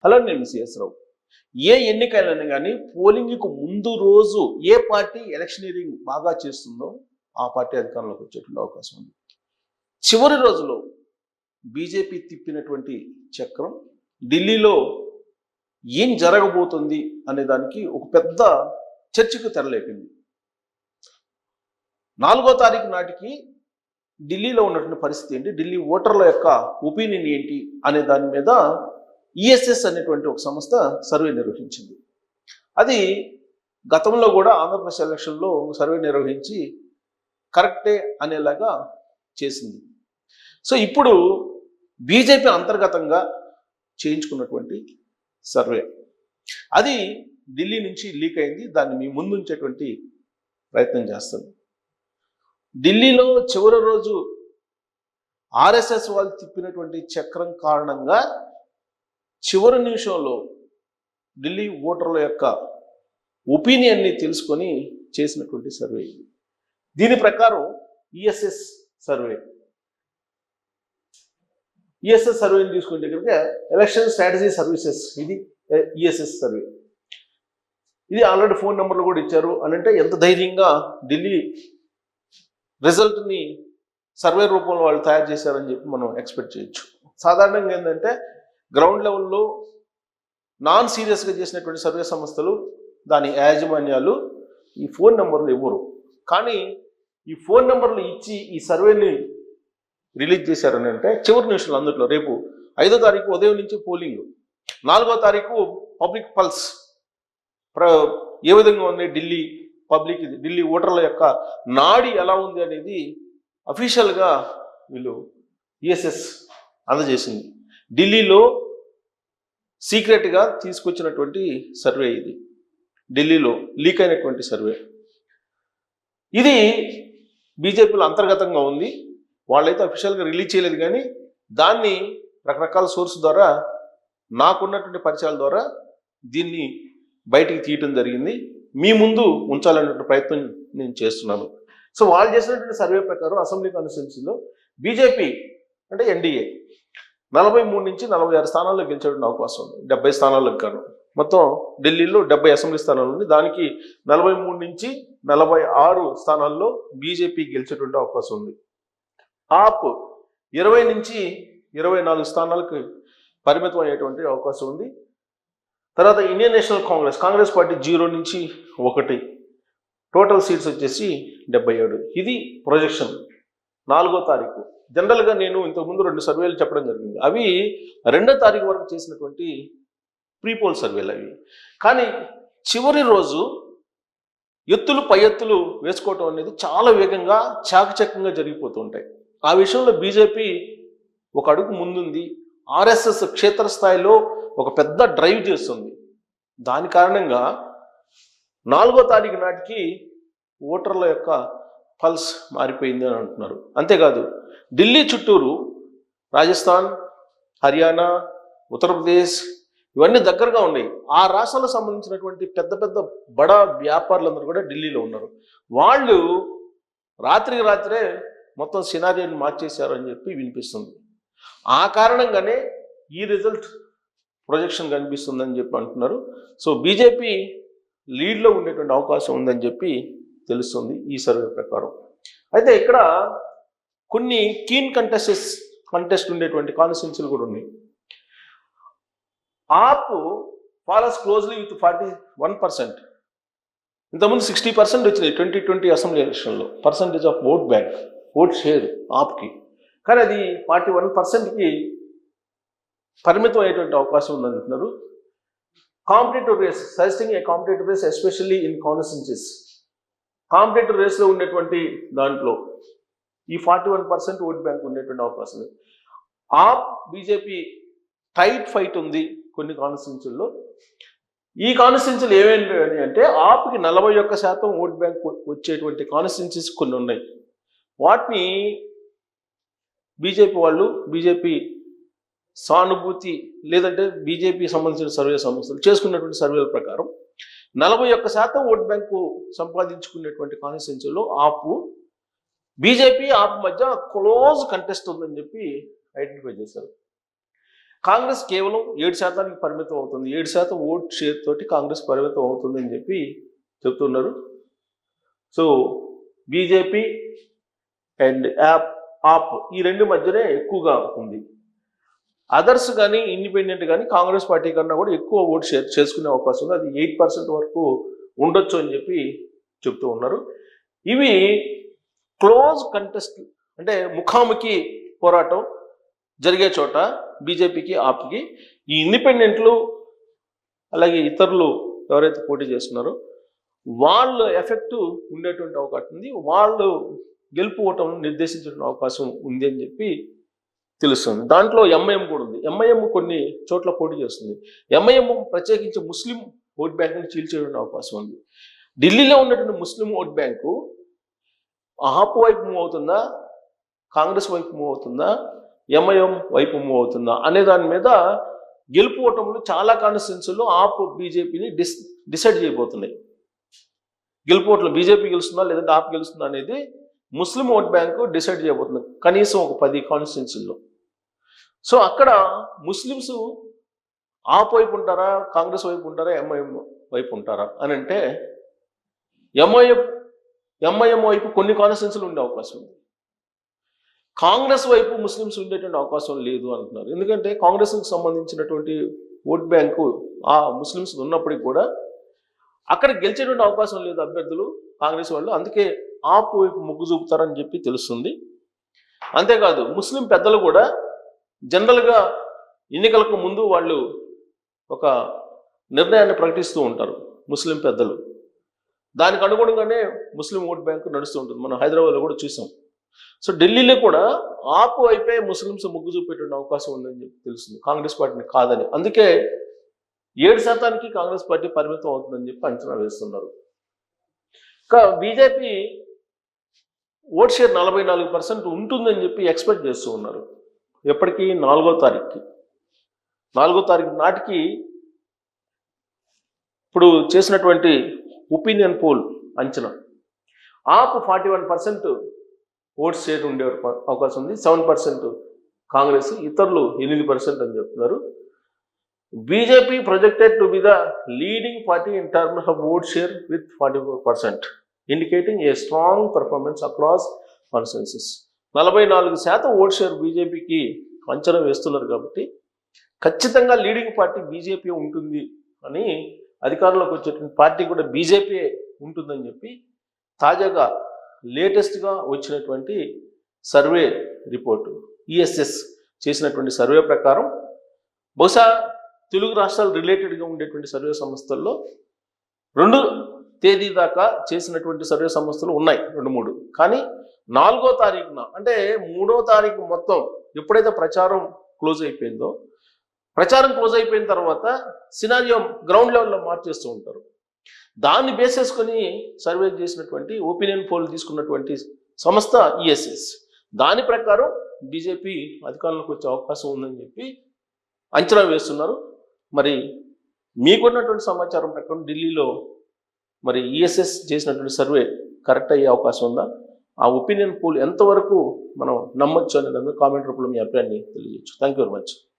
Hello, నేను CS రావు. ఏ ఎన్నికైనా కానీ పోలింగ్కు ముందు రోజు ఏ పార్టీ ఎలక్షనీరింగ్ బాగా చేస్తుందో ఆ పార్టీ అధికారంలోకి వచ్చేటువంటి అవకాశం ఉంది. చివరి రోజులో బీజేపీ తిప్పినటువంటి చక్రం ఢిల్లీలో ఏం జరగబోతుంది అనే దానికి ఒక పెద్ద చర్చకు తెరలేపింది. 4వ తారీఖు నాటికి ఢిల్లీలో ఉన్నటువంటి పరిస్థితి ఏంటి, ఢిల్లీ ఓటర్ల యొక్క ఒపీనియన్ ఏంటి అనే దాని మీద ఈఎస్ఎస్ అనేటువంటి ఒక సంస్థ సర్వే నిర్వహించింది. అది గతంలో కూడా ఆంధ్రప్రదేశ్ ఎలక్షన్లో సర్వే నిర్వహించి కరెక్టే అనేలాగా చేసింది. సో ఇప్పుడు బీజేపీ అంతర్గతంగా చేయించుకున్నటువంటి సర్వే అది ఢిల్లీ నుంచి లీక్ అయింది. దాన్ని మీ ముందు ఉంచేటువంటి ప్రయత్నం చేస్తాను. ఢిల్లీలో చివరి రోజు ఆర్ఎస్ఎస్ వాళ్ళు తిప్పినటువంటి చక్రం కారణంగా చివరి నిమిషంలో ఢిల్లీ ఓటర్ల యొక్క ఒపీనియన్ని తెలుసుకొని చేసినటువంటి సర్వే ఇది. దీని ప్రకారం ఈఎస్ఎస్ సర్వేని తీసుకుంటే కనుక ఎలక్షన్ స్ట్రాటజీ సర్వీసెస్, ఇది ఈఎస్ఎస్ సర్వే. ఇది ఆల్రెడీ ఫోన్ నెంబర్లు కూడా ఇచ్చారు అని అంటే ఎంత ధైర్యంగా ఢిల్లీ రిజల్ట్ని సర్వే రూపంలో వాళ్ళు తయారు చేశారని చెప్పి మనం ఎక్స్పెక్ట్ చేయొచ్చు. సాధారణంగా ఏంటంటే గ్రౌండ్ లెవెల్లో నాన్ సీరియస్గా చేసినటువంటి సర్వే సంస్థలు, దాని యాజమాన్యాలు ఈ ఫోన్ నెంబర్లు ఇవ్వరు. కానీ ఈ ఫోన్ నెంబర్లు ఇచ్చి ఈ సర్వేని రిలీజ్ చేశారని అంటే చివరి నిమిషంలో అందులో రేపు 5వ తారీఖు ఉదయం నుంచి పోలింగ్, 4వ తారీఖు పబ్లిక్ పల్స్ ఏ విధంగా ఉంది, ఢిల్లీ ఓటర్ల యొక్క నాడి ఎలా ఉంది అనేది అఫీషియల్గా వీళ్ళు ఈఎస్ఎస్ అందజేసింది. ఢిల్లీలో సీక్రెట్గా తీసుకొచ్చినటువంటి సర్వే ఇది, ఢిల్లీలో లీక్ అయినటువంటి సర్వే. ఇది బీజేపీలో అంతర్గతంగా ఉంది. వాళ్ళైతే అఫీషియల్గా రిలీజ్ చేయలేదు, కానీ దాన్ని రకరకాల సోర్స్ ద్వారా, నాకున్నటువంటి పరిచయాల ద్వారా దీన్ని బయటికి తీయటం జరిగింది. మీ ముందు ఉంచాలనేటువంటి ప్రయత్నం నేను చేస్తున్నాను. సో వాళ్ళు చేసినటువంటి సర్వే ప్రకారం అసెంబ్లీ కాన్స్టిట్యున్సీలో బీజేపీ అంటే ఎన్డీఏ 43 నుంచి 46 స్థానాల్లో గెలిచేటువంటి అవకాశం ఉంది. 70 స్థానాలకు కాను. మొత్తం ఢిల్లీలో 70 అసెంబ్లీ స్థానాలు ఉంది. దానికి 43 నుంచి 46 స్థానాల్లో బీజేపీ గెలిచేటువంటి అవకాశం ఉంది. ఆప్ 20 నుంచి 24 స్థానాలకు పరిమితం అయ్యేటువంటి అవకాశం ఉంది. తర్వాత ఇండియన్ నేషనల్ కాంగ్రెస్ పార్టీ 0 నుంచి 1, టోటల్ సీట్స్ వచ్చేసి 77. ఇది ప్రొజెక్షన్ 4వ తారీఖు. జనరల్గా నేను ఇంతకుముందు 2 సర్వేలు చెప్పడం జరిగింది. అవి 2వ తారీఖు వరకు చేసినటువంటి ప్రీపోల్ సర్వేలు అవి. కానీ చివరి రోజు ఎత్తులు పై ఎత్తులు వేసుకోవటం అనేది చాలా వేగంగా చాకచక్యంగా జరిగిపోతూ ఉంటాయి. ఆ విషయంలో బీజేపీ ఒక అడుగు ముందుంది. ఆర్ఎస్ఎస్ క్షేత్రస్థాయిలో ఒక పెద్ద డ్రైవ్ చేస్తుంది. దాని కారణంగా 4వ తారీఖు నాటికి ఓటర్ల యొక్క పల్స్ మారిపోయింది అని అంటున్నారు. అంతేకాదు ఢిల్లీ చుట్టూరు రాజస్థాన్, హర్యానా, ఉత్తరప్రదేశ్ ఇవన్నీ దగ్గరగా ఉన్నాయి. ఆ రాష్ట్రాలకు సంబంధించినటువంటి పెద్ద పెద్ద బడా వ్యాపారులందరూ కూడా ఢిల్లీలో ఉన్నారు. వాళ్ళు రాత్రికి రాత్రే మొత్తం సినారియోని మార్చేశారు అని చెప్పి వినిపిస్తుంది. ఆ కారణంగానే ఈ రిజల్ట్ ప్రొజెక్షన్ కనిపిస్తుందని చెప్పి అంటున్నారు. సో బీజేపీ లీడ్లో ఉండేటువంటి అవకాశం ఉందని చెప్పి తెలుస్తుంది ఈ సర్వే ప్రకారం. అయితే ఇక్కడ కొన్ని కీన్ కంటెస్ట్ ఉండేటువంటి కాన్స్టిట్యున్సీలు కూడా ఉన్నాయి. AAP follows closely with 41%. ఇంతకుముందు 60% వచ్చినాయి 2020 అసెంబ్లీ ఎలక్షన్లో పర్సంటేజ్ ఆఫ్ ఓట్ షేర్ ఆప్కి. కానీ అది 41%కి పరిమితం అయ్యేటువంటి అవకాశం ఉందని అంటున్నారు. Competitive race, suggesting a competitive race especially in constituencies. Competitive రేస్లో ఉండేటువంటి దాంట్లో ఈ 41% ఓట్ బ్యాంక్ ఉండేటువంటి అవకాశం ఉంది. ఆప్ బీజేపీ టైట్ ఫైట్ ఉంది కొన్ని కాన్స్టిట్యున్సీల్లో. ఈ కాన్స్టిట్యున్సీలు ఏమేంటి అంటే ఆప్కి 41% ఓట్ బ్యాంక్ వచ్చేటువంటి కాన్స్టిట్యున్సీస్ కొన్ని ఉన్నాయి. వాటిని బీజేపీ సానుభూతి లేదంటే బీజేపీ సంబంధించిన సర్వే సంస్థలు చేసుకున్నటువంటి సర్వేల ప్రకారం 41% ఓట్ బ్యాంకు సంపాదించుకునేటువంటి కాన్స్టిట్యున్సీలో బీజేపీ ఆప్ మధ్య క్లోజ్ కంటెస్ట్ ఉందని చెప్పి ఐడెంటిఫై చేశారు. కాంగ్రెస్ కేవలం 7% పరిమితం అవుతుంది, 7% ఓట్ షేర్ తోటి కాంగ్రెస్ పరిమితం అవుతుంది అని చెప్పి చెప్తున్నారు. సో బీజేపీ అండ్ ఆప్ ఈ రెండు మధ్యనే ఎక్కువగా ఉంది. అదర్స్ కానీ ఇండిపెండెంట్ కానీ కాంగ్రెస్ పార్టీ కన్నా కూడా ఎక్కువ ఓట్ షేర్ చేసుకునే అవకాశం ఉంది. అది 8% వరకు ఉండొచ్చు అని చెప్పి చెప్తూ ఉన్నారు. ఇవి క్లోజ్ కంటెస్ట్, అంటే ముఖాముఖి పోరాటం జరిగే చోట బీజేపీకి ఆప్కి ఈ ఇండిపెండెంట్లు అలాగే ఇతరులు ఎవరైతే పోటీ చేస్తున్నారో వాళ్ళు ఎఫెక్ట్ ఉండేటువంటి అవకాశం ఉంది, వాళ్ళు గెలుపు ఓటం నిర్దేశించిన అవకాశం ఉంది అని చెప్పి తెలుస్తుంది. దాంట్లో ఎంఐఎం కూడా ఉంది. ఎంఐఎం కొన్ని చోట్ల పోటీ చేస్తుంది. ఎంఐఎం ప్రత్యేకించి ముస్లిం ఓట్ బ్యాంకుని చీల్చేటువంటి అవకాశం ఉంది. ఢిల్లీలో ఉన్నటువంటి ముస్లిం ఓట్ బ్యాంకు ఆప్ వైపు మూవ్ అవుతుందా, కాంగ్రెస్ వైపు మూవ్ అవుతుందా, ఎంఐఎం వైపు మూవ్ అవుతుందా అనే దాని మీద గెలుపు ఓటములు చాలా కాన్స్టిట్యున్సీల్లో ఆప్ బీజేపీని డిసైడ్ చేయబోతున్నాయి. గెలుపు ఓట్లు బీజేపీ గెలుస్తుందా లేదంటే ఆప్ గెలుస్తుందా అనేది ముస్లిం ఓట్ బ్యాంకు డిసైడ్ చేయబోతుంది, కనీసం ఒక 10 కాన్స్టిట్యున్సీల్లో. సో అక్కడ ముస్లిమ్స్ ఆప్ వైపు ఉంటారా, కాంగ్రెస్ వైపు ఉంటారా, ఎంఐఎం వైపు ఉంటారా అని అంటే ఎంఐఎం వైపు కొన్ని కాన్స్టిట్యున్సీలు ఉండే అవకాశం ఉంది. కాంగ్రెస్ వైపు ముస్లిమ్స్ ఉండేటువంటి అవకాశం లేదు అంటున్నారు. ఎందుకంటే కాంగ్రెస్కి సంబంధించినటువంటి ఓట్ బ్యాంకు ఆ ముస్లిమ్స్ ఉన్నప్పటికీ కూడా అక్కడ గెలిచేటువంటి అవకాశం లేదు అభ్యర్థులు కాంగ్రెస్ వాళ్ళు. అందుకే ఆప్ వైపు మొగ్గు చూపుతారని చెప్పి తెలుస్తుంది. అంతేకాదు ముస్లిం పెద్దలు కూడా జనరల్గా ఎన్నికలకు ముందు వాళ్ళు ఒక నిర్ణయాన్ని ప్రకటిస్తూ ఉంటారు ముస్లిం పెద్దలు. దానికి అనుగుణంగానే ముస్లిం ఓట్ బ్యాంకు నడుస్తూ ఉంటుంది. మనం హైదరాబాద్లో కూడా చూసాం. సో ఢిల్లీలో కూడా ఆప్ వైపే ముస్లిమ్స్ మొగ్గు చూపేటువంటి అవకాశం ఉందని చెప్పి తెలుస్తుంది, కాంగ్రెస్ పార్టీని కాదని. అందుకే 7% కాంగ్రెస్ పార్టీ పరిమితం అవుతుందని చెప్పి అంచనా వేస్తున్నారు. ఇంకా బీజేపీ ఓట్ షేర్ 44% ఉంటుందని చెప్పి ఎక్స్పెక్ట్ చేస్తూ ఉన్నారు. ఎప్పటికీ 4వ తారీఖుకి 4వ తారీఖు నాటికి ఇప్పుడు చేసినటువంటి ఒపీనియన్ పోల్ అంచనా ఆప్ 41% ఓట్ షేర్ ఉండే అవకాశం ఉంది, 7% కాంగ్రెస్, ఇతరులు 8% అని చెప్తున్నారు. BJP projected to be the leading party in terms of vote share with 44%, indicating a strong performance across constituencies. 44% vote share బీజేపీకి అంచనా వేస్తున్నారు కాబట్టి ఖచ్చితంగా లీడింగ్ పార్టీ బీజేపీ ఉంటుంది అని, అధికారంలోకి వచ్చేటువంటి పార్టీ కూడా బీజేపీ ఉంటుందని చెప్పి తాజాగా లేటెస్ట్గా వచ్చినటువంటి సర్వే రిపోర్టు ఈఎస్ఎస్ చేసినటువంటి సర్వే ప్రకారం, బహుశా తెలుగు రాష్ట్రాలు రిలేటెడ్గా ఉండేటువంటి సర్వే సంస్థల్లో 2 తేదీ దాకా చేసినటువంటి సర్వే సంస్థలు ఉన్నాయి 2-3. కానీ 4వ తారీఖున అంటే 3వ తారీఖు మొత్తం ఎప్పుడైతే ప్రచారం క్లోజ్ అయిపోయిందో, ప్రచారం క్లోజ్ అయిపోయిన తర్వాత సినారియో గ్రౌండ్ లెవెల్లో మార్చేస్తూ ఉంటారు. దాన్ని బేస్ చేసుకొని సర్వే చేసినటువంటి ఒపీనియన్ పోల్ తీసుకున్నటువంటి సంస్థ ఈఎస్ఎస్. దాని ప్రకారం బీజేపీ అధికారంలోకి వచ్చే అవకాశం ఉందని చెప్పి అంచనా వేస్తున్నారు. మరి మీకున్నటువంటి సమాచారం ప్రకారం ఢిల్లీలో మరి ఈఎస్ఎస్ చేసినటువంటి సర్వే కరెక్ట్ అయ్యే అవకాశం ఉందా, ఆ ఒపీనియన్ పోల్ ఎంతవరకు మనం నమ్మొచ్చు అనే దాన్ని కామెంట్ రూపంలో మీ అభిప్రాయాన్ని తెలియజేయచ్చు. Thank you very much.